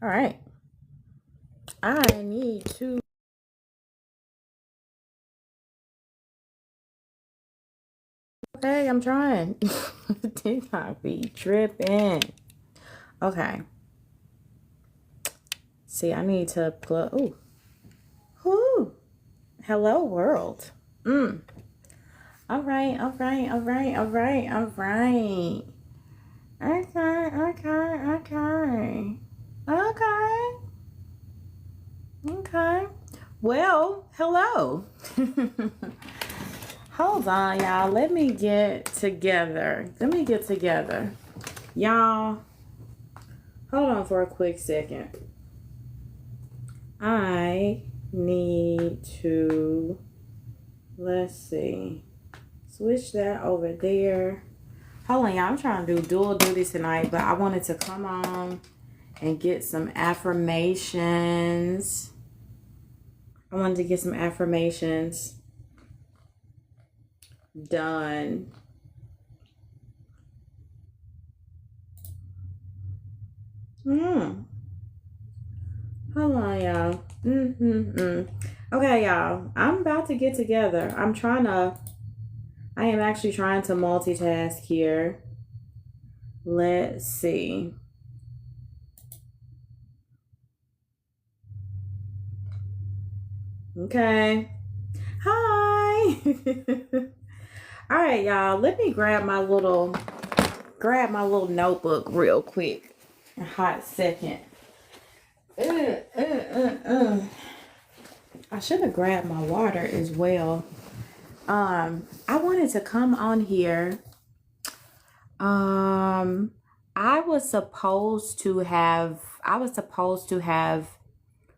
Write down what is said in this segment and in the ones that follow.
All right. I need to. Okay, I'm trying. TikTok be tripping. Okay. See, I need to plug. Ooh. Whoo. Hello, world. All right, all right, all right, all right, all right. Okay, okay, okay. Okay. Okay. Well, hello. Hold on, y'all. Let me get together. Y'all, hold on for a quick second. I need to, let's see, switch that over there. Hold on, y'all. I'm trying to do dual duty tonight, but I wanted to come on and get some affirmations. Done. Hold on, y'all. Okay, y'all. I'm about to get together. I am actually trying to multitask here. Let's see. Okay. Hi. All right, y'all. Let me grab my little notebook real quick. A hot second. I should have grabbed my water as well. I wanted to come on here. I was supposed to have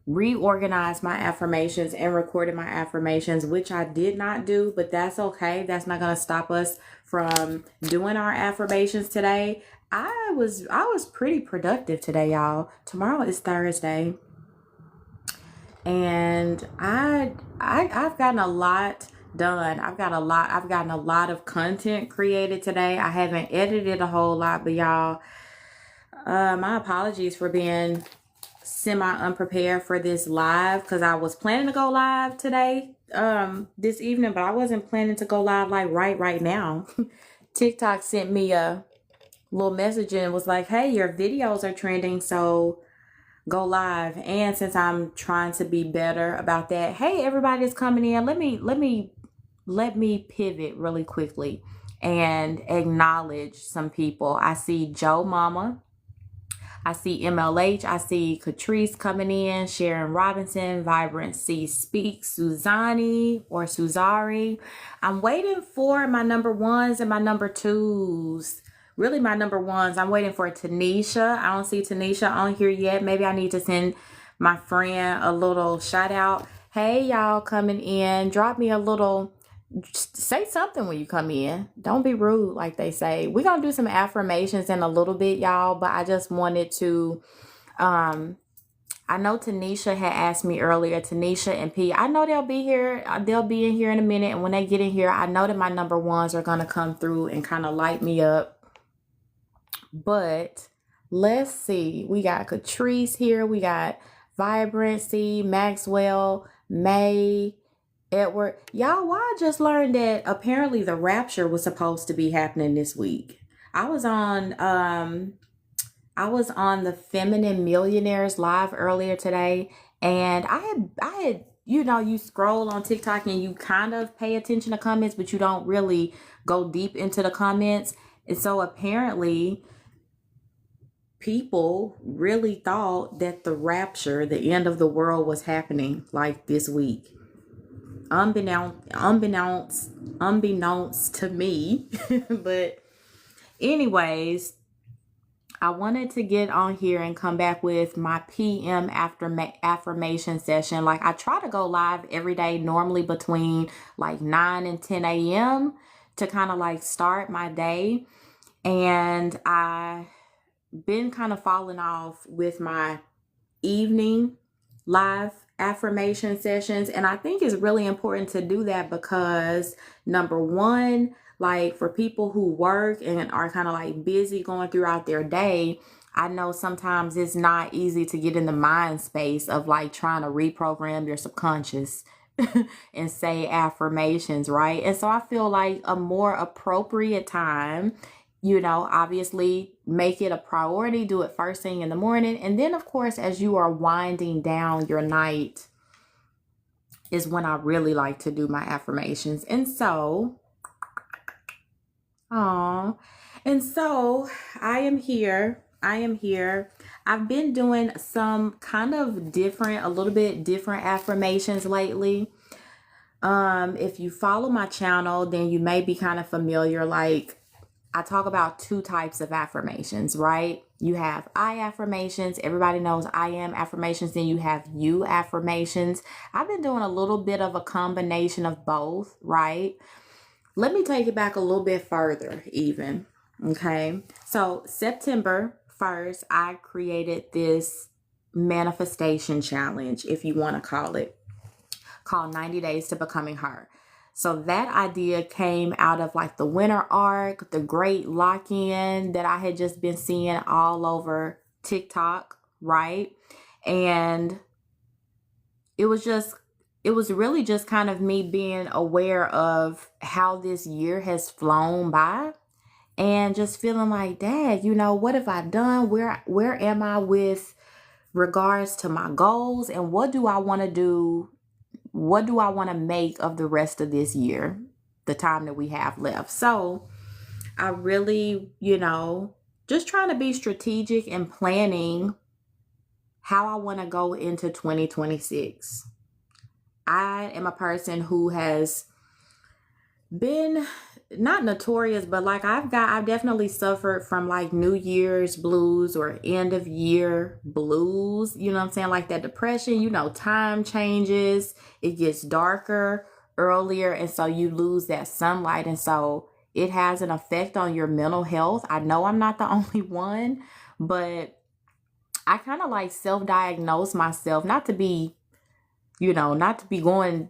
reorganized my affirmations and recorded my affirmations, which I did not do, but that's okay. That's not going to stop us from doing our affirmations today. I was pretty productive today, y'all. Tomorrow is Thursday. And I've gotten a lot done. I've gotten a lot of content created today. I haven't edited a whole lot, but y'all, my apologies for being semi-unprepared for this live, because I was planning to go live today, this evening, but I wasn't planning to go live like right now. TikTok sent me a little message and was like, hey, your videos are trending, so go live. And since I'm trying to be better about that, hey, everybody's coming in, let me pivot really quickly and acknowledge some people. I see Joe Mama, I see MLH, I see Catrice coming in, Sharon Robinson, Vibrancy Speak, Suzani or Suzari. I'm waiting for my number ones and my number twos. Really, my number ones. I'm waiting for Tanisha. I don't see Tanisha on here yet. Maybe I need to send my friend a little shout out. Hey, y'all coming in. Drop me a little, say something when you come in. Don't be rude, like they say. We're going to do some affirmations in a little bit, y'all. But I just wanted to, I know Tanisha had asked me earlier, Tanisha and P. I know they'll be here. They'll be in here in a minute. And when they get in here, I know that my number ones are going to come through and kind of light me up. But let's see. We got Catrice here. We got Vibrancy, Maxwell, May, Edward. Y'all, why I just learned that apparently the rapture was supposed to be happening this week. I was on the Feminine Millionaires live earlier today, and I had you scroll on TikTok and you kind of pay attention to comments, but you don't really go deep into the comments. And so apparently people really thought that the rapture, the end of the world, was happening like this week. Unbeknownst to me. But anyways, I wanted to get on here and come back with my PM affirmation session. Like, I try to go live every day, normally between like 9 and 10 a.m. to kind of like start my day. And I been kind of falling off with my evening live affirmation sessions, and I think it's really important to do that because number one, like for people who work and are kind of like busy going throughout their day, I know sometimes it's not easy to get in the mind space of like trying to reprogram your subconscious and say affirmations, right? And so I feel like a more appropriate time, obviously make it a priority, do it first thing in the morning. And then, of course, as you are winding down your night, is when I really like to do my affirmations. And so, and so I am here. I've been doing some kind of different, a little bit different affirmations lately. If you follow my channel, then you may be kind of familiar. Like, I talk about two types of affirmations, right? You have I affirmations. Everybody knows I am affirmations. Then you have you affirmations. I've been doing a little bit of a combination of both, right? Let me take it back a little bit further even. Okay. So September 1st, I created this manifestation challenge, if you want to call it, called 90 Days to Becoming Her. So that idea came out of like the winter arc, the great lock-in that I had just been seeing all over TikTok, right? And it was really just kind of me being aware of how this year has flown by and just feeling like, Dad, what have I done? Where am I with regards to my goals, and what do I want to do? What do I want to make of the rest of this year, the time that we have left? So I really, just trying to be strategic and planning how I want to go into 2026. I am a person who has been not notorious, but like I've definitely suffered from like New Year's blues or end of year blues. You know what I'm saying? Like that depression, time changes, it gets darker earlier. And so you lose that sunlight. And so it has an effect on your mental health. I know I'm not the only one, but I kind of like self-diagnose myself, not to be going,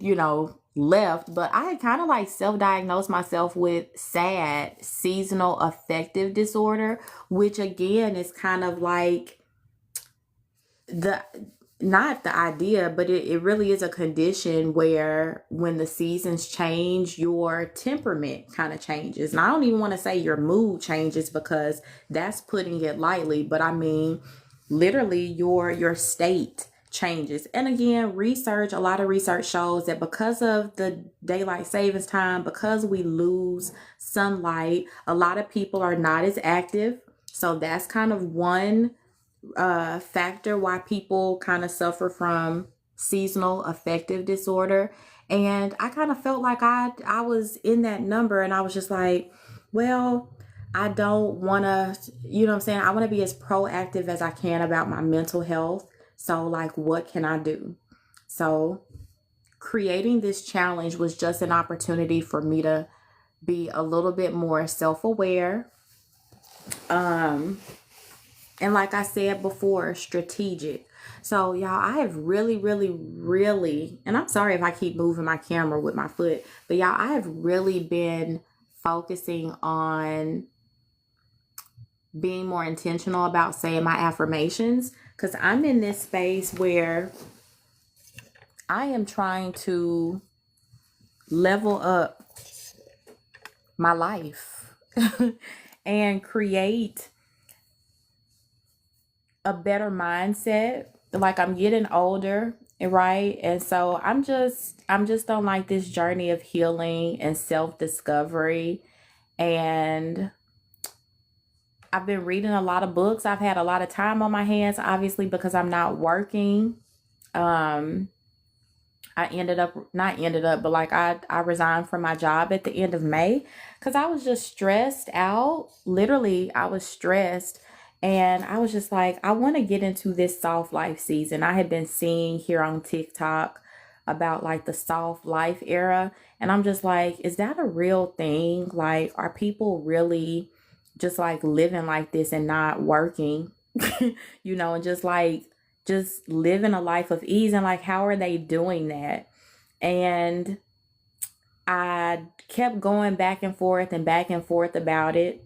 left, but I had kind of like self-diagnosed myself with SAD, seasonal affective disorder, which again is kind of like not the idea, but it really is a condition where when the seasons change, your temperament kind of changes. And I don't even want to say your mood changes because that's putting it lightly, but I mean, literally your state changes. And again, a lot of research shows that because of the daylight savings time, because we lose sunlight, a lot of people are not as active. So that's kind of one factor why people kind of suffer from seasonal affective disorder. And I kind of felt like I was in that number, and I was just like, well, I don't want to, what I'm saying? I want to be as proactive as I can about my mental health. So like, what can I do? So creating this challenge was just an opportunity for me to be a little bit more self-aware. And like I said before, strategic. So y'all, I have really, and I'm sorry if I keep moving my camera with my foot, but y'all, I have really been focusing on being more intentional about saying my affirmations, because I'm in this space where I am trying to level up my life and create a better mindset. Like, I'm getting older, right? And so I'm just on like this journey of healing and self-discovery, and I've been reading a lot of books. I've had a lot of time on my hands, obviously, because I'm not working. I resigned from my job at the end of May because I was just stressed out. Literally, I was stressed. And I was just like, I want to get into this soft life season. I had been seeing here on TikTok about like the soft life era. And I'm just like, is that a real thing? Like, are people really just like living like this and not working, and just living a life of ease? And like, how are they doing that? And I kept going back and forth about it.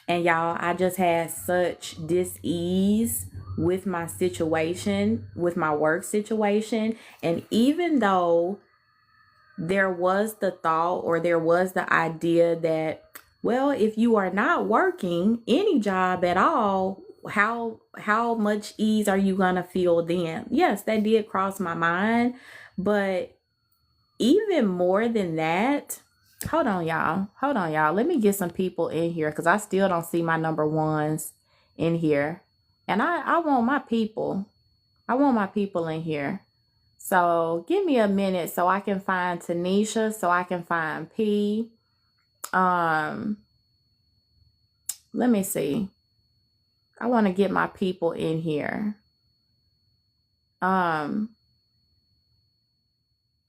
And y'all, I just had such dis-ease with my situation, with my work situation. And even though there was the thought, or there was the idea that, well, if you are not working any job at all, how much ease are you gonna feel then? Yes, that did cross my mind. But even more than that, hold on, y'all. Hold on, y'all. Let me get some people in here, because I still don't see my number ones in here. And I want my people. I want my people in here. So give me a minute so I can find Tanisha, so I can find P. Let me see. I want to get my people in here. Hang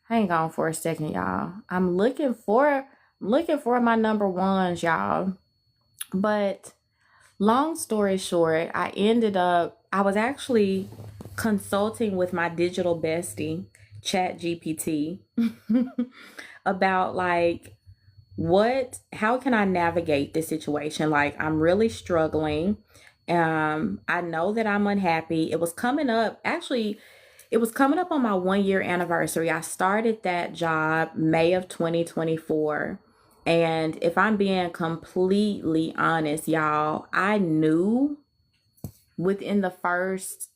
on for a second, y'all. I'm looking for my number ones, y'all. But long story short, I was actually consulting with my digital bestie, CHAT-GPT, about like, how can I navigate this situation? Like, I'm really struggling. I know that I'm unhappy. It was coming up on my 1 year anniversary. I started that job May of 2024. And if I'm being completely honest, y'all, I knew in the first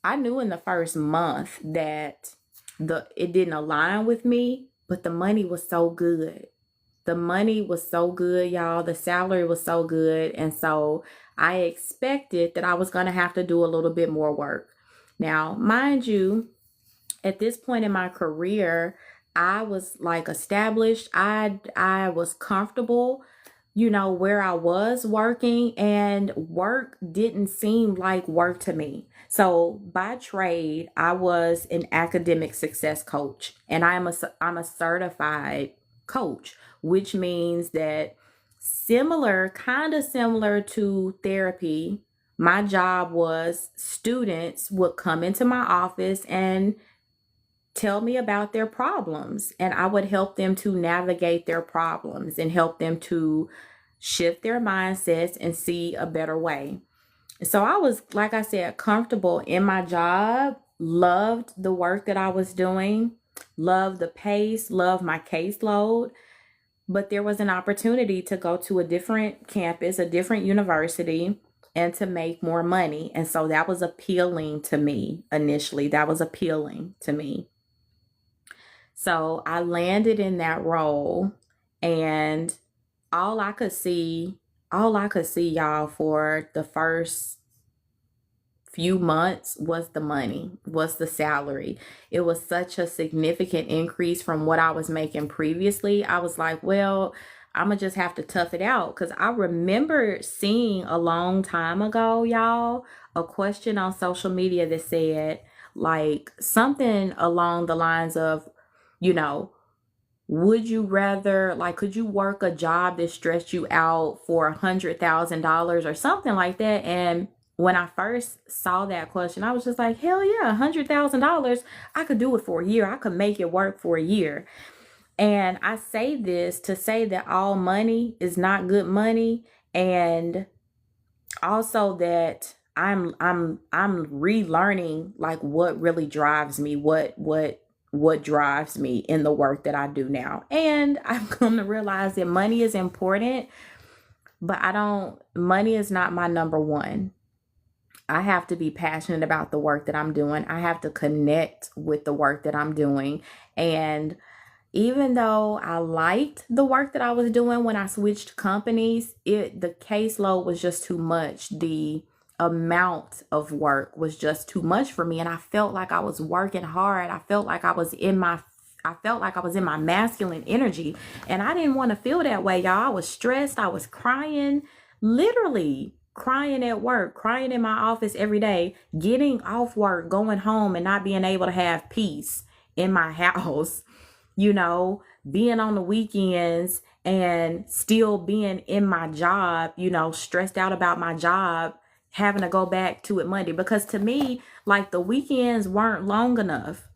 month that it didn't align with me, but the money was so good. The money was so good, y'all. The salary was so good. And so I expected that I was going to have to do a little bit more work. Now, mind you, at this point in my career, I was like established. I was comfortable, where I was working, and work didn't seem like work to me. So by trade, I was an academic success coach, and I'm a certified coach, which means that kind of similar to therapy, my job was students would come into my office and tell me about their problems, and I would help them to navigate their problems and help them to shift their mindsets and see a better way. So I was, like I said, comfortable in my job, loved the work that I was doing, loved the pace, loved my caseload. But there was an opportunity to go to a different campus, a different university, and to make more money. And so that was appealing to me initially. That was appealing to me. So I landed in that role, and all I could see, y'all, for the first few months was the money, was the salary. It was such a significant increase from what I was making previously. I was like, well, I'm gonna just have to tough it out, because I remember seeing a long time ago, y'all, a question on social media that said like something along the lines of, would you rather, like, could you work a job that stressed you out for $100,000 or something like that? And when I first saw that question, I was just like, hell yeah, $100,000. I could do it for a year. I could make it work for a year. And I say this to say that all money is not good money. And also that I'm relearning like what really drives me, what drives me in the work that I do now. And I've come to realize that money is important, but money is not my number one. I have to be passionate about the work that I'm doing. I have to connect with the work that I'm doing. And even though I liked the work that I was doing when I switched companies, the caseload was just too much. The amount of work was just too much for me, and I felt like I was working hard. I felt like I was in my masculine energy, and I didn't want to feel that way, y'all. I was stressed. I was crying, literally crying at work, crying in my office every day, getting off work, going home, and not being able to have peace in my house. Being on the weekends and still being in my job, stressed out about my job, having to go back to it Monday. Because to me, like, the weekends weren't long enough.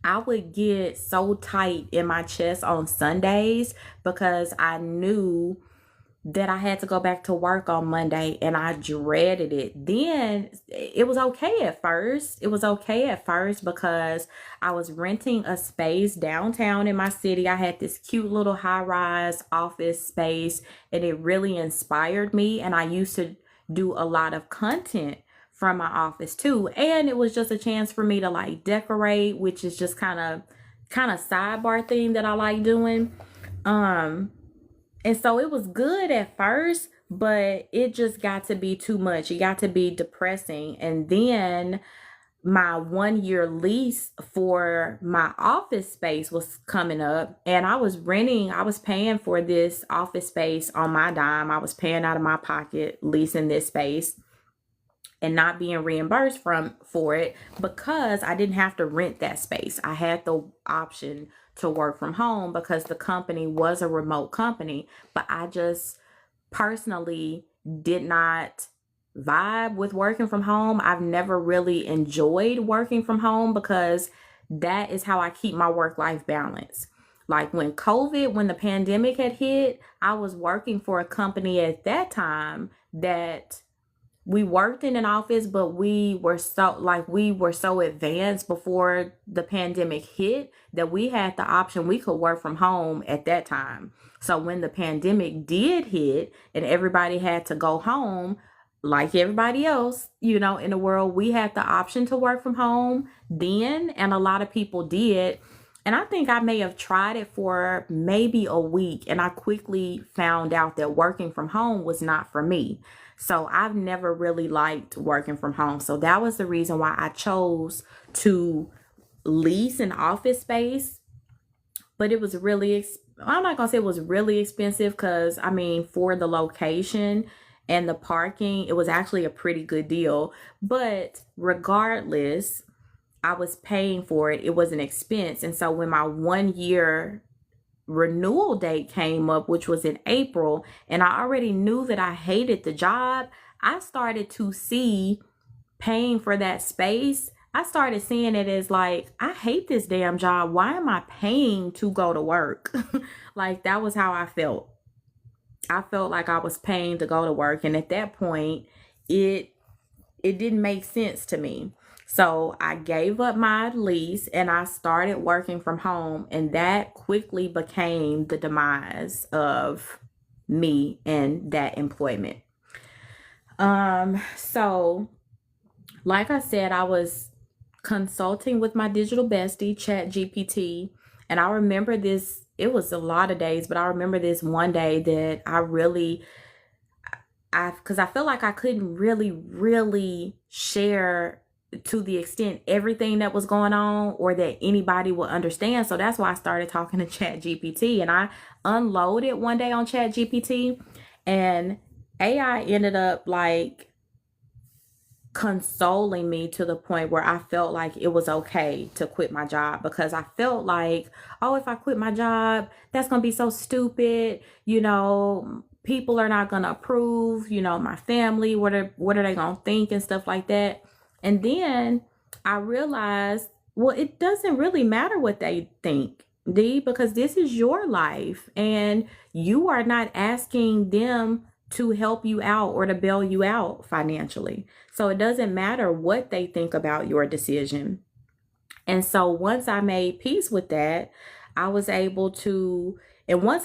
I would get so tight in my chest on Sundays because I knew that I had to go back to work on Monday, and I dreaded it. Then it was okay at first. It was okay at first because I was renting a space downtown in my city. I had this cute little high-rise office space, and it really inspired me. And I used to do a lot of content from my office too. And it was just a chance for me to like decorate, which is just kind of sidebar thing that I like doing. And so it was good at first, but it just got to be too much. It got to be depressing. And then my 1 year lease for my office space was coming up, and I was paying for this office space on my dime. I was paying out of my pocket, leasing this space and not being reimbursed for it because I didn't have to rent that space. I had the option to work from home because the company was a remote company, but I just personally did not vibe with working from home. I've never really enjoyed working from home because that is how I keep my work-life balance. Like when the pandemic had hit, I was working for a company at that time that we worked in an office, but we were so advanced before the pandemic hit that we had the option. We could work from home at that time. So when the pandemic did hit and everybody had to go home, like everybody else, in the world, we had the option to work from home then, and a lot of people did. And I think I may have tried it for maybe a week, and I quickly found out that working from home was not for me. So I've never really liked working from home. So that was the reason why I chose to lease an office space. But it was I'm not going to say it was really expensive because, for the location and the parking, it was actually a pretty good deal. But regardless, I was paying for it. It was an expense. And so when my 1 year renewal date came up, which was in April, and I already knew that I hated the job, I started to see paying for that space. I started seeing it as like, I hate this damn job. Why am I paying to go to work? Like that was how I felt. I felt like I was paying to go to work. And at that point, it didn't make sense to me. So I gave up my lease and I started working from home, and that quickly became the demise of me and that employment. So like I said, I was consulting with my digital bestie, CHAT-GPT, and I remember this, it was a lot of days, but I remember this one day that because I felt like I couldn't really share to the extent everything that was going on or that anybody would understand. So that's why I started talking to ChatGPT, and I unloaded one day on ChatGPT, and AI ended up like consoling me to the point where I felt like it was okay to quit my job, because I felt like, oh, if I quit my job, that's going to be so stupid. People are not going to approve, my family, what are they going to think and stuff like that. And then I realized, well, it doesn't really matter what they think, D, because this is your life and you are not asking them to help you out or to bail you out financially. So it doesn't matter what they think about your decision. And so once I made peace with that, once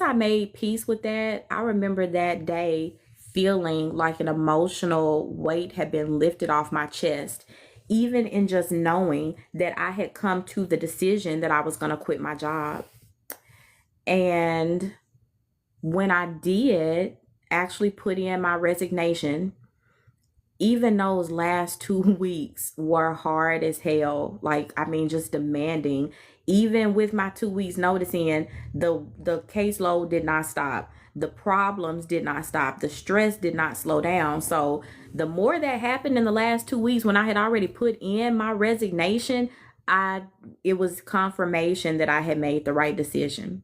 I made peace with that, I remember that day feeling like an emotional weight had been lifted off my chest, even in just knowing that I had come to the decision that I was going to quit my job. And when I did actually put in my resignation, even those last 2 weeks were hard as hell. Just demanding. Even with my 2 weeks notice in, the caseload did not stop. The problems did not stop. The stress did not slow down. So the more that happened in the last 2 weeks, when I had already put in my resignation, it was confirmation that I had made the right decision.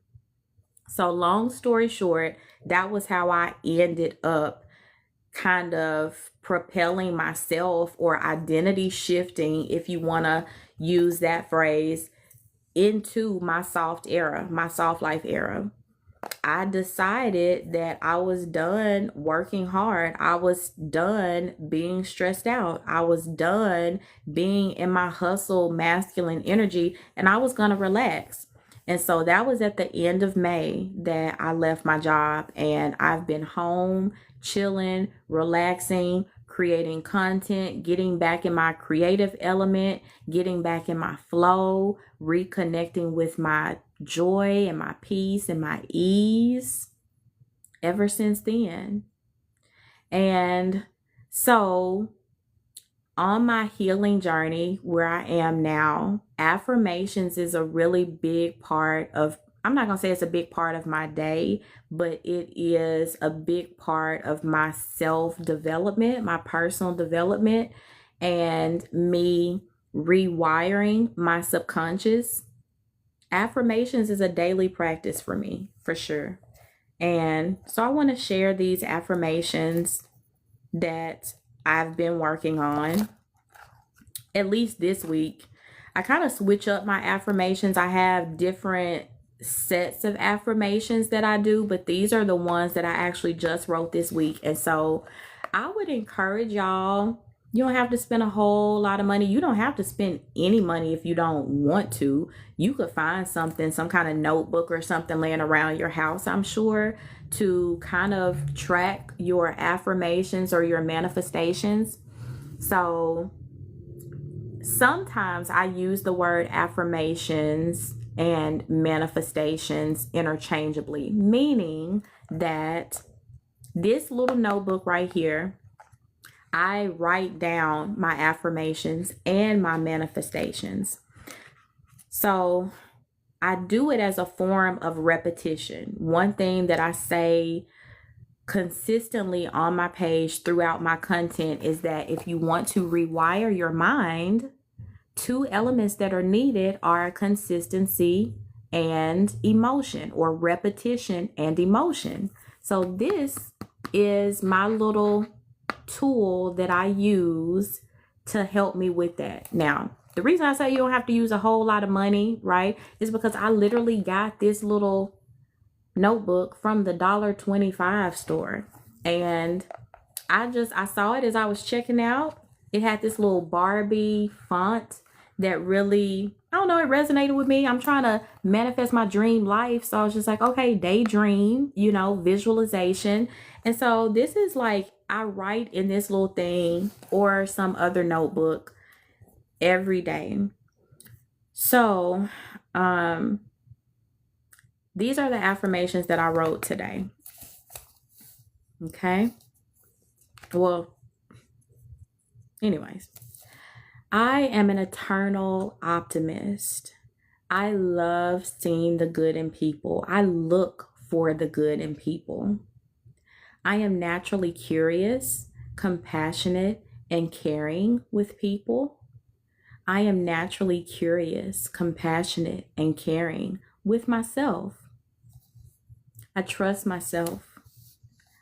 So long story short, that was how I ended up kind of propelling myself, or identity shifting, if you want to use that phrase, into my soft life era. I decided that I was done working hard. I was done being stressed out. I was done being in my hustle masculine energy, and I was going to relax. And so that was at the end of May that I left my job, and I've been home, chilling, relaxing, creating content, getting back in my creative element, getting back in my flow, reconnecting with my joy and my peace and my ease ever since then. And so on my healing journey where I am now, affirmations is a really big part of, I'm not going to say it's a big part of my day, but it is a big part of my self-development, my personal development, and me rewiring my subconscious. Affirmations is a daily practice for me, for sure. And so I want to share these affirmations that I've been working on, at least this week. I kind of switch up my affirmations. I have different sets of affirmations that I do, but these are the ones that I actually just wrote this week. And so I would encourage y'all, you don't have to spend a whole lot of money. You don't have to spend any money if you don't want to. You could find something, some kind of notebook or something laying around your house, I'm sure, to kind of track your affirmations or your manifestations. So sometimes I use the word affirmations and manifestations interchangeably, meaning that this little notebook right here, I write down my affirmations and my manifestations. So I do it as a form of repetition. One thing that I say consistently on my page throughout my content is that if you want to rewire your mind, two elements that are needed are consistency and emotion, or repetition and emotion. So this is my little tool that I use to help me with that. Now, the reason I say you don't have to use a whole lot of money, right, is because I literally got this little notebook from the $1.25 store, and I saw it as I was checking out. It had this little Barbie font that really, I don't know, it resonated with me. I'm trying to manifest my dream life, so I was just like, okay, daydream, visualization. And so this is like, I write in this little thing or some other notebook every day. So these are the affirmations that I wrote today. Okay. Well, anyways, I am an eternal optimist. I love seeing the good in people. I look for the good in people. I am naturally curious, compassionate, and caring with people. I am naturally curious, compassionate, and caring with myself. I trust myself.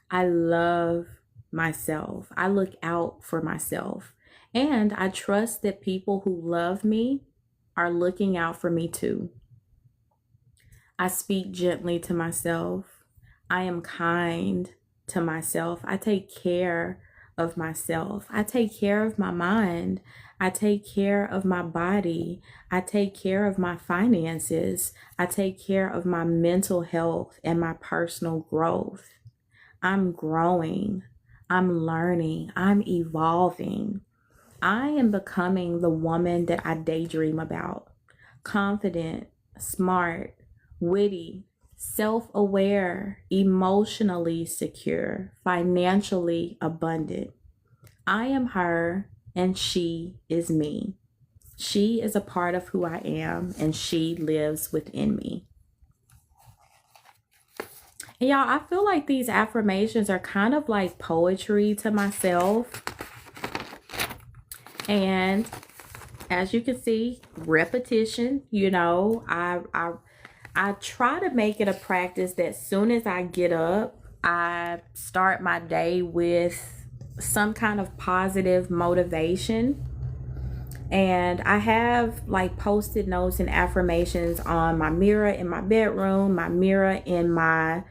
I love myself. I look out for myself. And I trust that people who love me are looking out for me too. I speak gently to myself. I am kind to myself. I take care of myself. I take care of my mind. I take care of my body. I take care of my finances. I take care of my mental health and my personal growth. I'm growing. I'm learning. I'm evolving. I am becoming the woman that I daydream about. Confident, smart, witty, self-aware, emotionally secure, financially abundant. I am her and she is me. She is a part of who I am and she lives within me. And y'all, I feel like these affirmations are kind of like poetry to myself. And as you can see, repetition, I try to make it a practice that as soon as I get up, I start my day with some kind of positive motivation. And I have like post-it notes and affirmations on my mirror in my bedroom, my mirror in my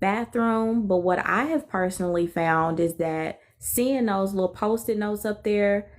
bathroom. But what I have personally found is that seeing those little post-it notes up there,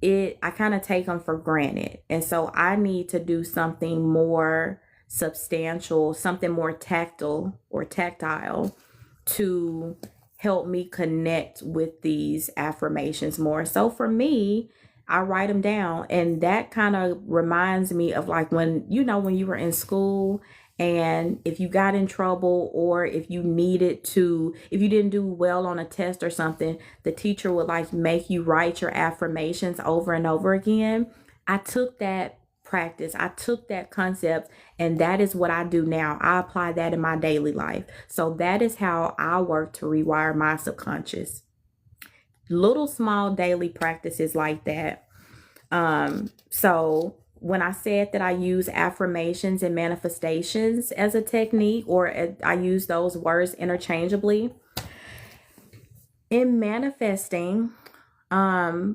I kind of take them for granted. And so I need to do something more substantial, something more tactile or tactile to help me connect with these affirmations more. So for me, I write them down, and that kind of reminds me of like when you were in school, and if you got in trouble, or if you if you didn't do well on a test or something, the teacher would like make you write your affirmations over and over again. I took that practice, I took that concept, and that is what I do now. I apply that in my daily life. So that is how I work to rewire my subconscious. Little small daily practices like that. So when I said that I use affirmations and manifestations as a technique, or I use those words interchangeably, in manifesting, I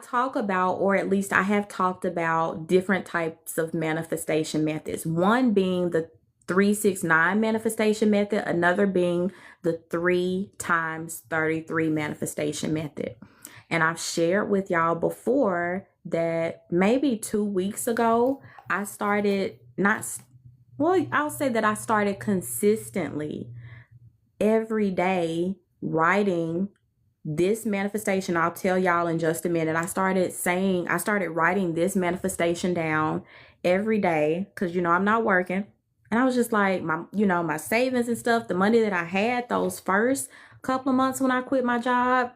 talk about, or at least I have talked about, different types of manifestation methods. One being the 369 manifestation method, another being the 3 times 33 manifestation method. And I've shared with y'all before that maybe 2 weeks ago, I started I'll say that I started consistently every day writing this manifestation. I'll tell y'all in just a minute. I started writing this manifestation down every day because, I'm not working. And I was just like, my savings and stuff, the money that I had those first couple of months when I quit my job,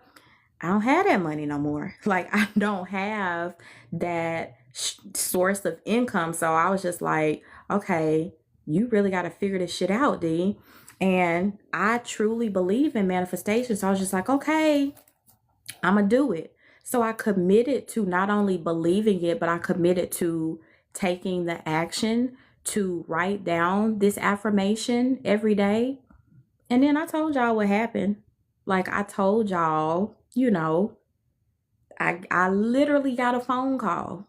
I don't have that money no more. Like, I don't have that source of income. So I was just like, okay, you really got to figure this shit out, D. And I truly believe in manifestation. So I was just like, okay, I'm going to do it. So I committed to not only believing it, but I committed to taking the action to write down this affirmation every day. And then I told y'all what happened. Like, I told y'all, I literally got a phone call.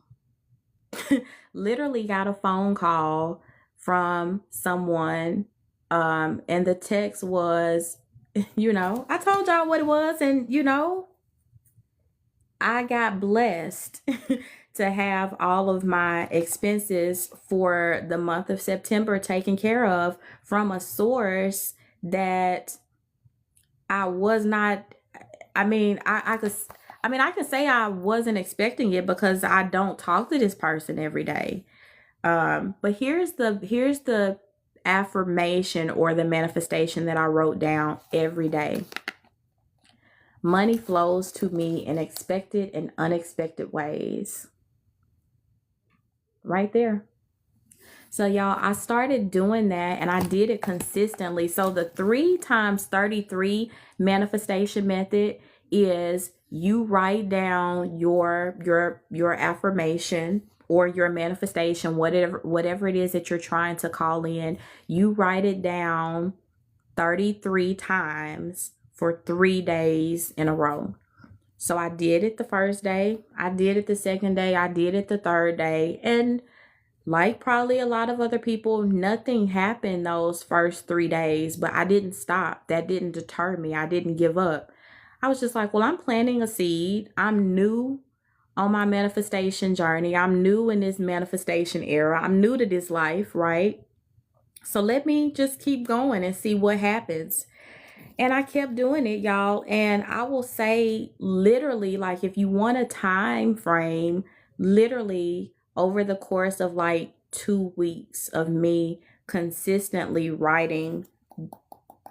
Literally got a phone call from someone. And the text was, I told y'all what it was. And, I got blessed to have all of my expenses for the month of September taken care of from a source that I was not. I can say I wasn't expecting it because I don't talk to this person every day. But here's the affirmation or the manifestation that I wrote down every day. Money flows to me in expected and unexpected ways. Right there. So y'all, I started doing that, and I did it consistently. So the 3 times 33 manifestation method is you write down your affirmation or your manifestation, whatever it is that you're trying to call in. You write it down 33 times for 3 days in a row. So I did it the first day, I did it the second day, I did it the third day, and like probably a lot of other people, nothing happened those first 3 days, but I didn't stop. That didn't deter me. I didn't give up. I was just like, well, I'm planting a seed. I'm new on my manifestation journey. I'm new in this manifestation era. I'm new to this life, right? So let me just keep going and see what happens. And I kept doing it, y'all. And I will say, literally, like, if you want a time frame, literally over the course of like 2 weeks of me consistently writing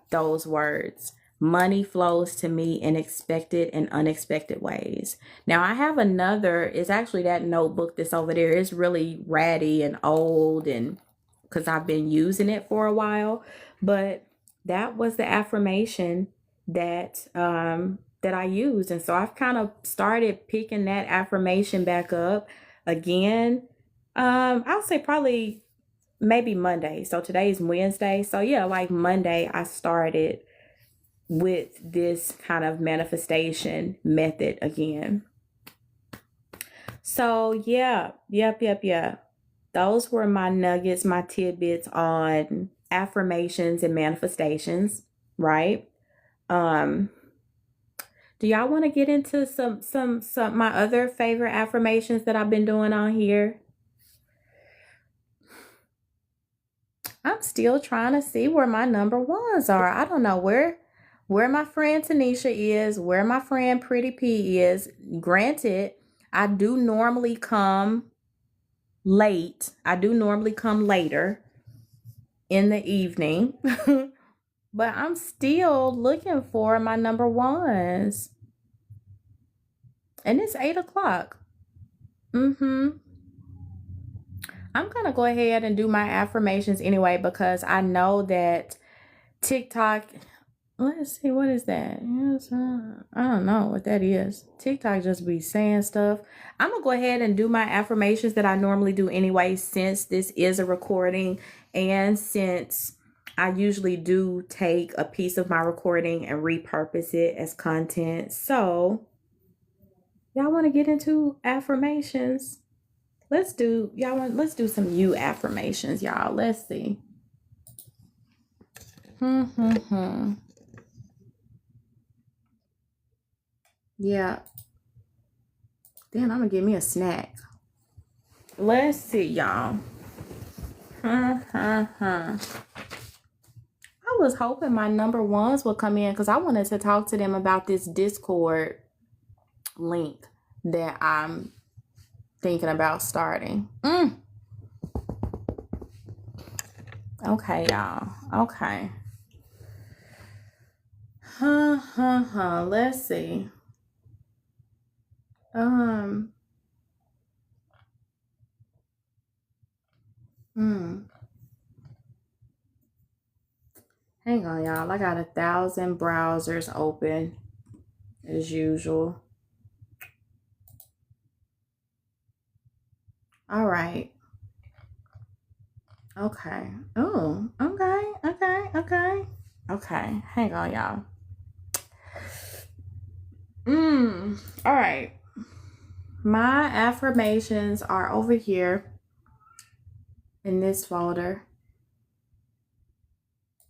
those words, money flows to me in expected and unexpected ways. Now I have it's actually that notebook that's over there. It's really ratty and old, and because I've been using it for a while, but that was the affirmation that I used. And so I've kind of started picking that affirmation back up again. I'll say probably maybe Monday. So today's Wednesday. So yeah, like Monday I started with this kind of manifestation method again. So yeah, yep. Those were my nuggets, my tidbits on affirmations and manifestations, right? Um, do y'all want to get into some my other favorite affirmations that I've been doing on here? I'm still trying to see where my number ones are. I don't know where my friend Tanisha is, where my friend Pretty P is. Granted, I do normally come late. I do normally come later in the evening. But I'm still looking for my number ones. And it's 8 o'clock. Mm-hmm. I'm gonna go ahead and do my affirmations anyway because I know that TikTok. Let's see, what is that? Yes, I don't know what that is. TikTok just be saying stuff. I'm gonna go ahead and do my affirmations that I normally do anyway, since this is a recording and since I usually do take a piece of my recording and repurpose it as content. So, y'all want to get into affirmations? Let's do some you affirmations, y'all. Let's see. Yeah. Then I'm gonna give me a snack. Let's see, y'all. I was hoping my number ones would come in because I wanted to talk to them about this Discord link that I'm thinking about starting. Okay, y'all. Okay. Let's see. Hang on, y'all. I got 1,000 browsers open as usual. All right. Okay. Oh, okay. Okay. Hang on, y'all. All right. My affirmations are over here in this folder.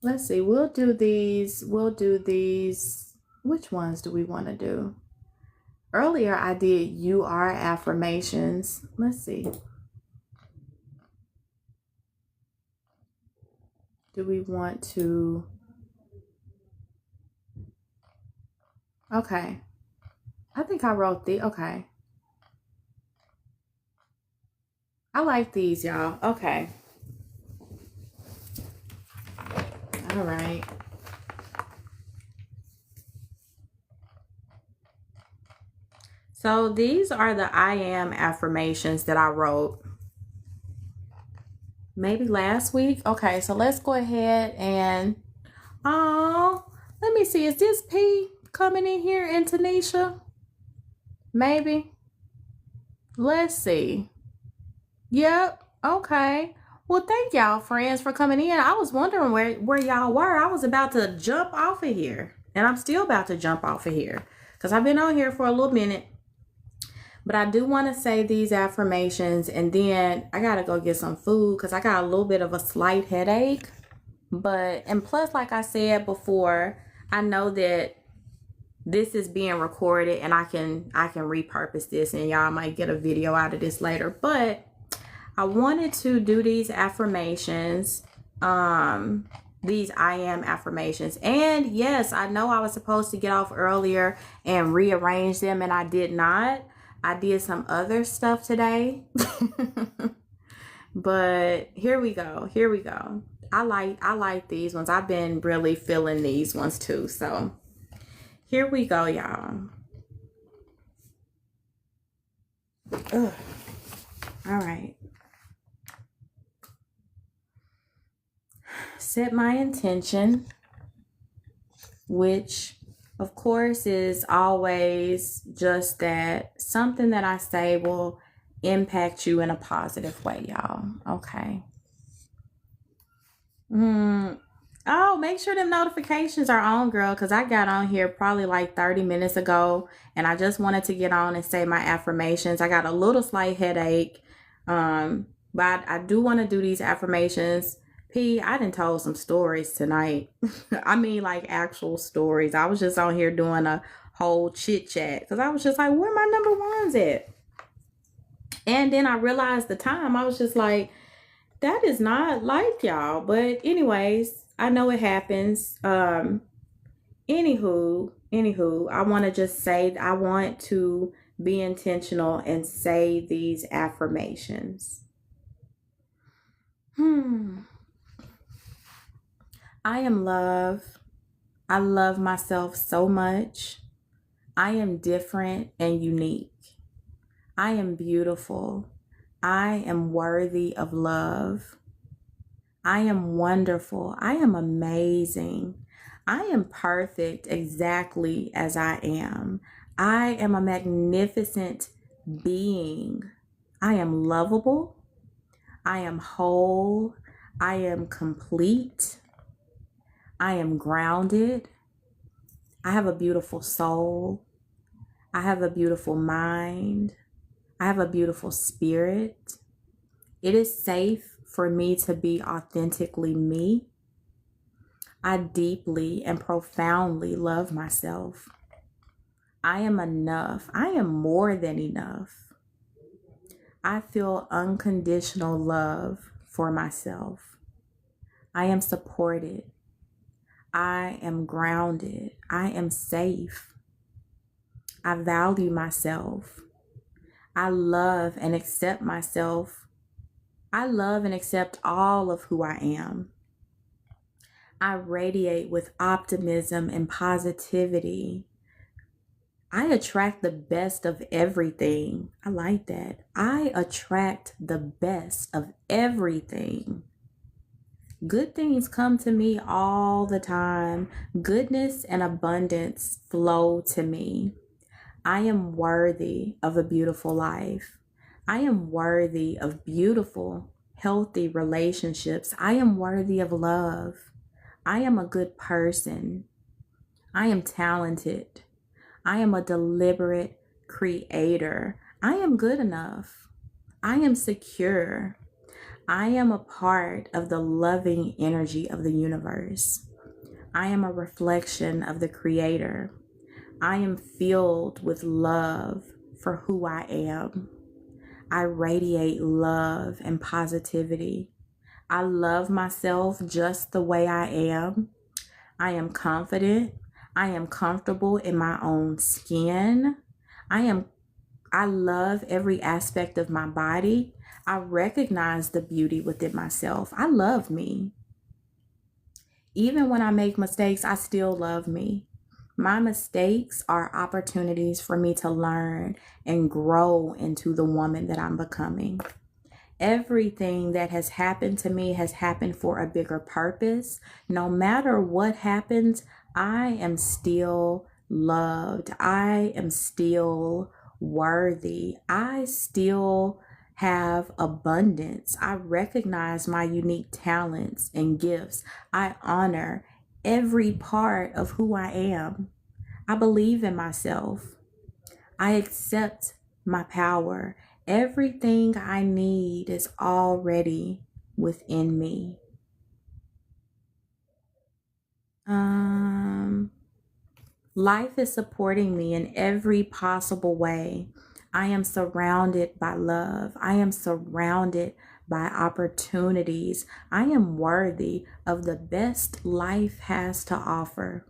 Let's see. We'll do these. Which ones do we want to do? Earlier, I did you are affirmations. Let's see. Do we want to? Okay. I think I wrote okay. I like these, y'all. Okay. All right. So these are the I am affirmations that I wrote maybe last week. Okay, so let's go ahead and let me see. Is this P coming in here and Tanisha? Maybe. Let's see. Yep. Okay. Well, thank y'all, friends, for coming in. I was wondering where y'all were. I was about to jump off of here. And I'm still about to jump off of here because I've been on here for a little minute. But I do want to say these affirmations, and then I got to go get some food because I got a little bit of a slight headache. And plus, like I said before, I know that this is being recorded and I can repurpose this and y'all might get a video out of this later. But I wanted to do these affirmations, these I am affirmations. And yes, I know I was supposed to get off earlier and rearrange them, and I did not. I did some other stuff today. But here we go. I like these ones. I've been really feeling these ones too. So here we go, y'all. Ugh. All right. Set my intention, which of course is always just that something that I say will impact you in a positive way, y'all. Okay. Oh, make sure them notifications are on, girl, because I got on here probably like 30 minutes ago and I just wanted to get on and say my affirmations. I got a little slight headache. But I do want to do these affirmations. I done told some stories tonight. I mean, like actual stories. I was just on here doing a whole chit chat because I was just like, where my number ones at? And then I realized the time. I was just like, that is not like y'all. But anyways, I know it happens. Anywho, I want to just say I want to be intentional and say these affirmations. I am love. I love myself so much. I am different and unique. I am beautiful. I am worthy of love. I am wonderful. I am amazing. I am perfect exactly as I am. I am a magnificent being. I am lovable. I am whole. I am complete. I am grounded. I have a beautiful soul. I have a beautiful mind. I have a beautiful spirit. It is safe for me to be authentically me. I deeply and profoundly love myself. I am enough. I am more than enough. I feel unconditional love for myself. I am supported. I am grounded. I am safe. I value myself. I love and accept myself. I love and accept all of who I am. I radiate with optimism and positivity. I attract the best of everything. I like that. I attract the best of everything. Good things come to me all the time. Goodness and abundance flow to me. I am worthy of a beautiful life. I am worthy of beautiful, healthy relationships. I am worthy of love. I am a good person. I am talented. I am a deliberate creator. I am good enough. I am secure. I am a part of the loving energy of the universe. I am a reflection of the Creator. I am filled with love for who I am. I radiate love and positivity. I love myself just the way I am. I am confident. I am comfortable in my own skin. I love every aspect of my body. I recognize the beauty within myself. I love me. Even when I make mistakes, I still love me. My mistakes are opportunities for me to learn and grow into the woman that I'm becoming. Everything that has happened to me has happened for a bigger purpose. No matter what happens, I am still loved. I am still worthy. I still have abundance. I recognize my unique talents and gifts. I honor every part of who I am. I believe in myself. I accept my power. Everything I need is already within me. Life is supporting me in every possible way. I am surrounded by love. I am surrounded by opportunities. I am worthy of the best life has to offer.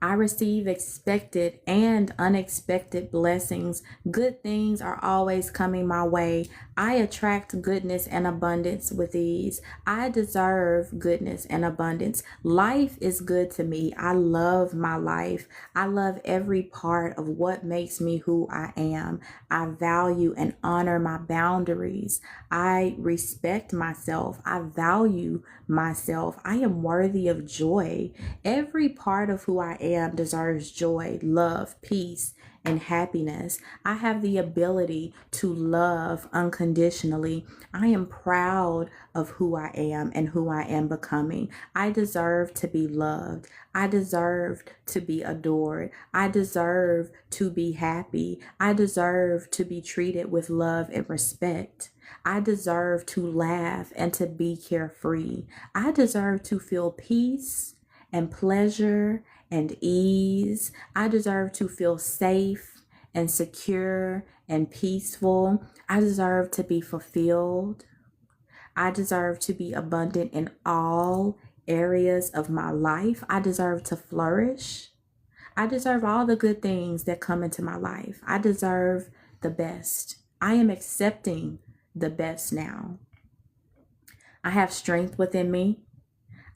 I receive expected and unexpected blessings. Good things are always coming my way. I attract goodness and abundance with ease. I deserve goodness and abundance. Life is good to me. I love my life. I love every part of what makes me who I am. I value and honor my boundaries. I respect myself. I value myself. I am worthy of joy. Every part of who I am deserves joy, love, peace, and happiness. I have the ability to love unconditionally. I am proud of who I am and who I am becoming. I deserve to be loved. I deserve to be adored. I deserve to be happy. I deserve to be treated with love and respect. I deserve to laugh and to be carefree. I deserve to feel peace and pleasure and ease. I deserve to feel safe and secure and peaceful. I deserve to be fulfilled. I deserve to be abundant in all areas of my life. I deserve to flourish. I deserve all the good things that come into my life. I deserve the best. I am accepting the best now. I have strength within me.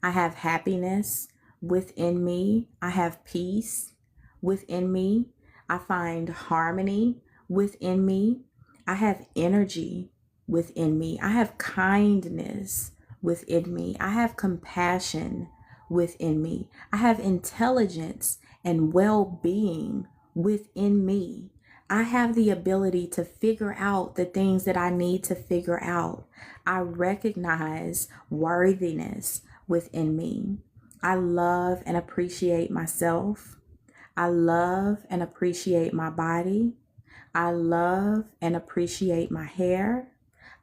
I have happiness within me. I have peace within me. I find harmony within me. I have energy within me. I have kindness within me. I have compassion within me. I have intelligence and well-being within me. I have the ability to figure out the things that I need to figure out. I recognize worthiness within me. I love and appreciate myself. I love and appreciate my body. I love and appreciate my hair.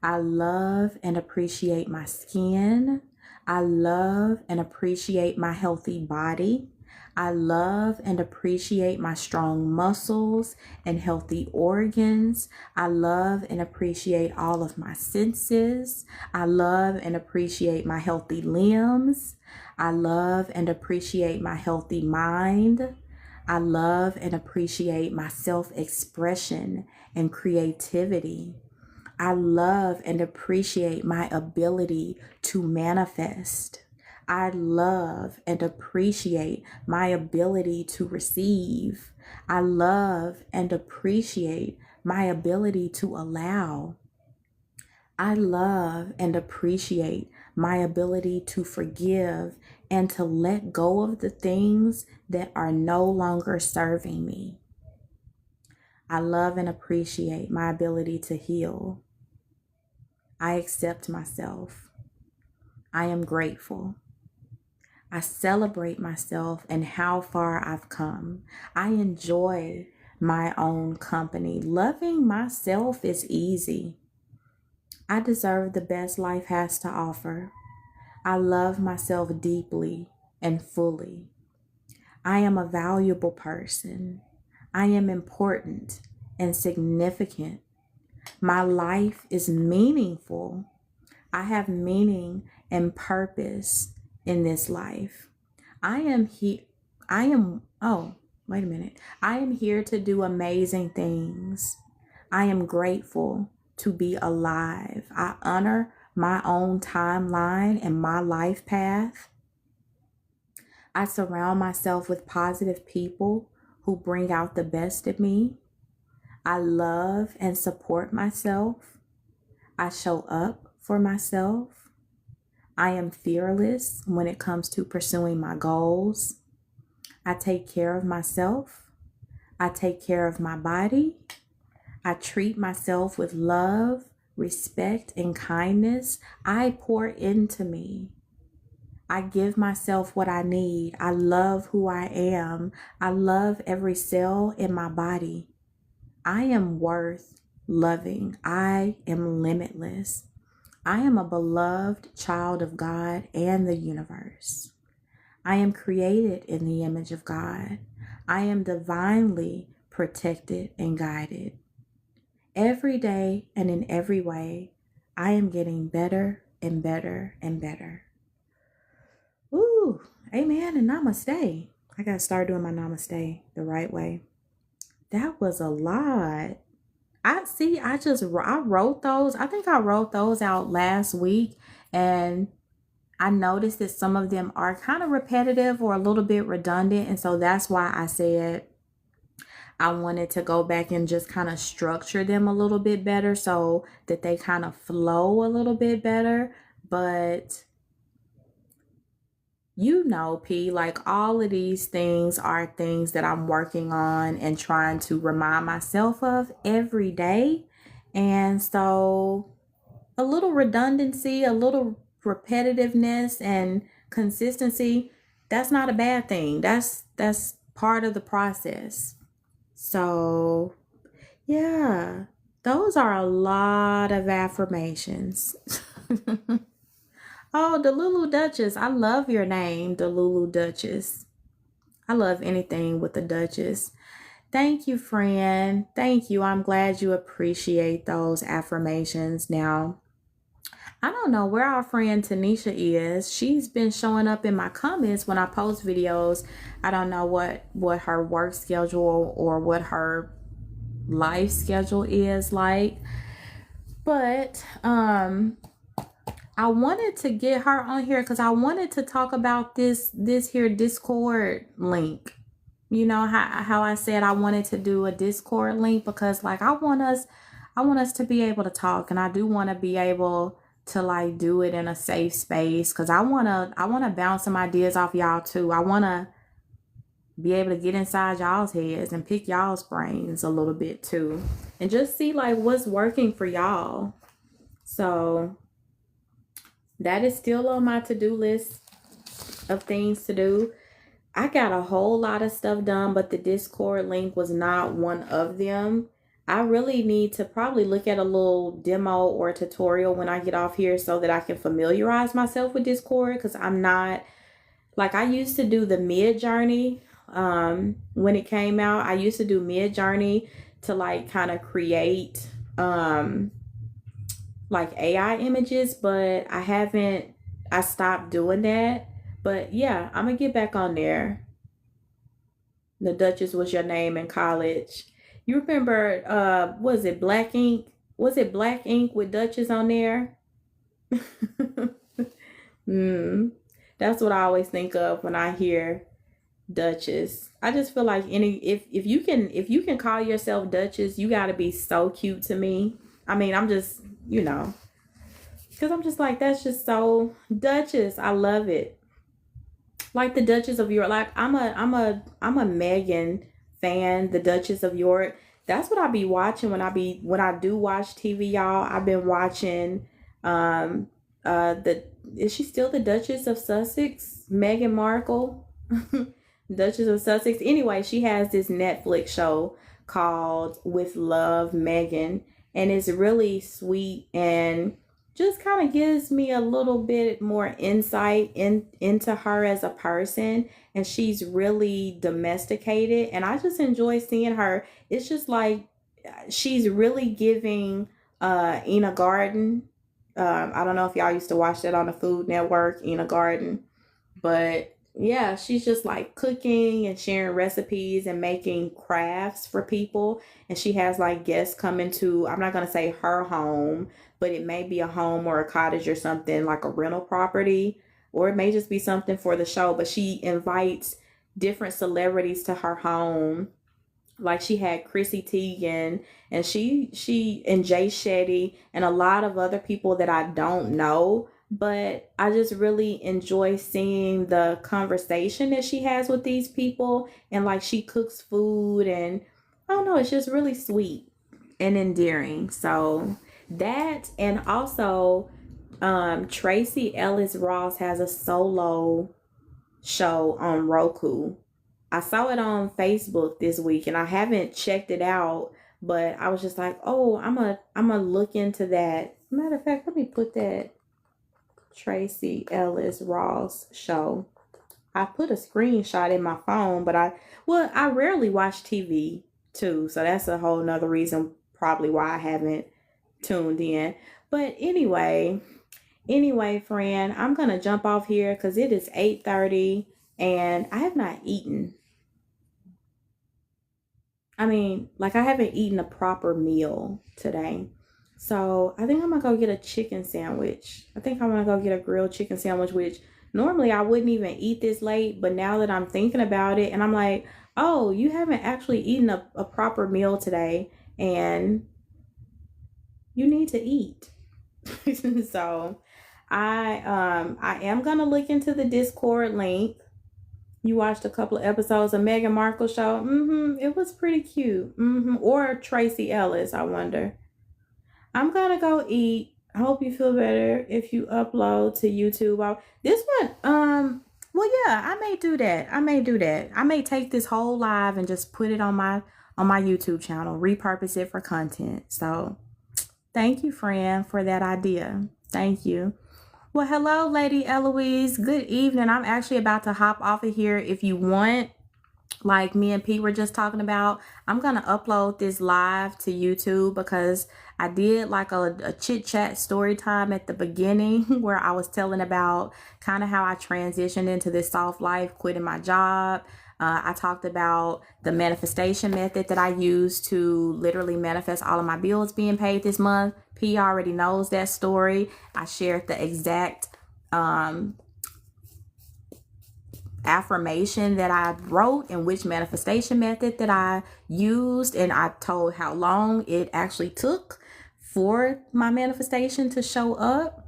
I love and appreciate my skin. I love and appreciate my healthy body. I love and appreciate my strong muscles and healthy organs. I love and appreciate all of my senses. I love and appreciate my healthy limbs. I love and appreciate my healthy mind. I love and appreciate my self-expression and creativity. I love and appreciate my ability to manifest. I love and appreciate my ability to receive. I love and appreciate my ability to allow. I love and appreciate my ability to forgive and to let go of the things that are no longer serving me. I love and appreciate my ability to heal. I accept myself. I am grateful. I celebrate myself and how far I've come. I enjoy my own company. Loving myself is easy. I deserve the best life has to offer. I love myself deeply and fully. I am a valuable person. I am important and significant. My life is meaningful. I have meaning and purpose in this life. I am here to do amazing things. I am grateful to be alive. I honor my own timeline and my life path. I surround myself with positive people who bring out the best in me. I love and support myself. I show up for myself. I am fearless when it comes to pursuing my goals. I take care of myself. I take care of my body. I treat myself with love, respect, and kindness. I pour into me. I give myself what I need. I love who I am. I love every cell in my body. I am worth loving. I am limitless. I am a beloved child of God and the universe. I am created in the image of God. I am divinely protected and guided. Every day and in every way, I am getting better and better and better. Ooh, amen and namaste. I got to start doing my namaste the right way. That was a lot. I wrote those. I think I wrote those out last week, and I noticed that some of them are kind of repetitive or a little bit redundant. And so that's why I said I wanted to go back and just kind of structure them a little bit better so that they kind of flow a little bit better. But you know, P, like all of these things are things that I'm working on and trying to remind myself of every day. And so a little redundancy, a little repetitiveness and consistency, that's not a bad thing. That's part of the process. So, yeah. Those are a lot of affirmations. Oh, the Lulu Duchess. I love your name, the Lulu Duchess. I love anything with the Duchess. Thank you, friend. Thank you. I'm glad you appreciate those affirmations. Now, I don't know where our friend Tanisha is. She's been showing up in my comments when I post videos. I don't know what her work schedule or what her life schedule is like. But I wanted to get her on here because I wanted to talk about this here Discord link. You know how I said I wanted to do a Discord link because like I want us to be able to talk, and I do want to be able to like do it in a safe space because I wanna bounce some ideas off y'all too. I wanna be able to get inside y'all's heads and pick y'all's brains a little bit too, and just see like what's working for y'all. So that is still on my to-do list of things to do. I got a whole lot of stuff done, but the Discord link was not one of them. I really need to probably look at a little demo or a tutorial when I get off here so that I can familiarize myself with Discord, because I'm not, like, I used to do the Mid-Journey when it came out. I used to do Mid-Journey to like kind of create like AI images, but I stopped doing that. But yeah, I'm gonna get back on there. The Duchess was your name in college. You remember was it Black Ink? Was it Black Ink with Duchess on there? That's what I always think of when I hear Duchess. I just feel like if you can call yourself Duchess, you gotta be so cute to me. I mean, I'm just, because I'm just like, that's just so Duchess. I love it. Like the Duchess of York. Like I'm a Megan fan. The Duchess of York. That's what I be watching when I do watch TV, y'all. I've been watching the is she still the Duchess of Sussex? Meghan Markle. Duchess of Sussex. Anyway, she has this Netflix show called With Love, Meghan, and it's really sweet and just kind of gives me a little bit more insight into her as a person. And she's really domesticated, and I just enjoy seeing her. It's just like she's really giving Ina Garden. I don't know if y'all used to watch that on the Food Network, Ina Garden, but yeah, she's just like cooking and sharing recipes and making crafts for people. And she has like guests coming to, I'm not going to say her home, but it may be a home or a cottage or something, like a rental property, or it may just be something for the show. But she invites different celebrities to her home. Like she had Chrissy Teigen, and she and Jay Shetty and a lot of other people that I don't know, but I just really enjoy seeing the conversation that she has with these people. And like she cooks food, and I don't know, it's just really sweet and endearing. So that, and also Tracy Ellis Ross has a solo show on Roku. I saw it on Facebook this week, and I haven't checked it out, but I was just like, oh, I'm a look into that. Matter of fact, let me put that Tracy Ellis Ross show. I put a screenshot in my phone, but I rarely watch TV too, so that's a whole nother reason probably why I haven't tuned in. But anyway, friend, I'm gonna jump off here because it is 8:30 and I have not eaten. I mean, like I haven't eaten a proper meal today. So I think I'm gonna go get a chicken sandwich. I think I'm gonna go get a grilled chicken sandwich, which normally I wouldn't even eat this late, but now that I'm thinking about it, and I'm like, oh, you haven't actually eaten a proper meal today, and you need to eat. So I am gonna look into the Discord link. You watched a couple of episodes of Meghan Markle show. It was pretty cute. Or Tracy Ellis, I wonder. I'm gonna go eat. I hope you feel better if you upload to YouTube. This one, well, yeah, I may do that. I may take this whole live and just put it on my YouTube channel, repurpose it for content. So thank you, friend, for that idea. Thank you. Well, hello, Lady Eloise. Good evening. I'm actually about to hop off of here. If you want, like me and Pete were just talking about, I'm going to upload this live to YouTube because I did like a chit-chat story time at the beginning where I was telling about kind of how I transitioned into this soft life, quitting my job. I talked about the manifestation method that I use to literally manifest all of my bills being paid this month. P already knows that story. I shared the exact affirmation that I wrote and which manifestation method that I used, and I told how long it actually took for my manifestation to show up.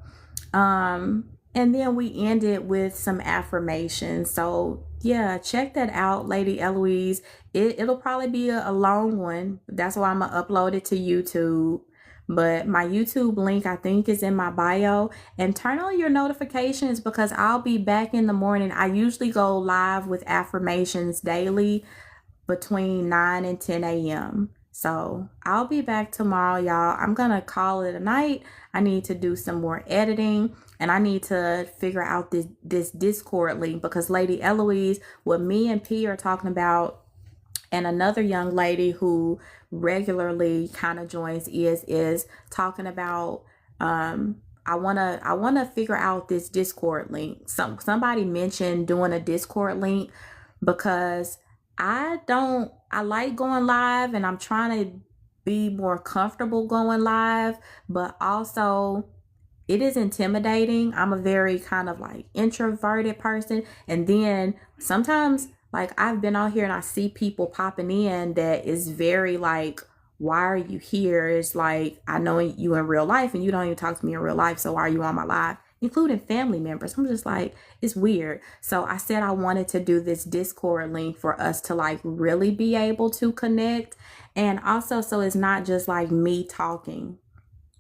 And then we ended with some affirmations. So yeah, check that out, Lady Eloise. It'll probably be a long one. That's why I'm gonna upload it to YouTube. But my YouTube link, I think, is in my bio. And turn on your notifications because I'll be back in the morning. I usually go live with affirmations daily between 9 and 10 a.m. So I'll be back tomorrow, y'all. I'm going to call it a night. I need to do some more editing. And I need to figure out this Discord link because Lady Eloise, what me and P are talking about, and another young lady who regularly kind of joins is talking about I wanna figure out this Discord link. Somebody mentioned doing a Discord link because I like going live and I'm trying to be more comfortable going live, but also it is intimidating. I'm a very kind of like introverted person, and then sometimes like I've been out here and I see people popping in that is very like, why are you here? It's like, I know you in real life and you don't even talk to me in real life, so why are you on my live? Including family members. I'm just like, it's weird. So I said I wanted to do this Discord link for us to like really be able to connect, and also so it's not just like me talking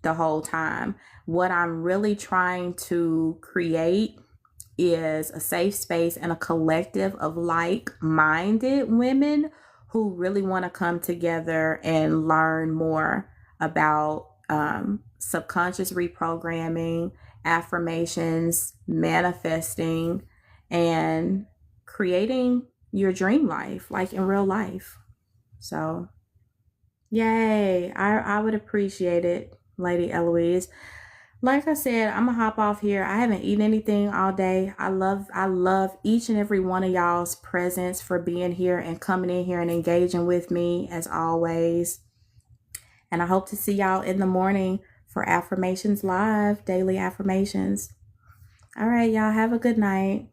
the whole time. What I'm really trying to create is a safe space and a collective of like-minded women who really want to come together and learn more about subconscious reprogramming, affirmations, manifesting, and creating your dream life, like in real life. So, yay, I would appreciate it, Lady Eloise. Like I said, I'm gonna hop off here. I haven't eaten anything all day. I love each and every one of y'all's presence for being here and coming in here and engaging with me as always. And I hope to see y'all in the morning for Affirmations Live, daily affirmations. All right, y'all have a good night.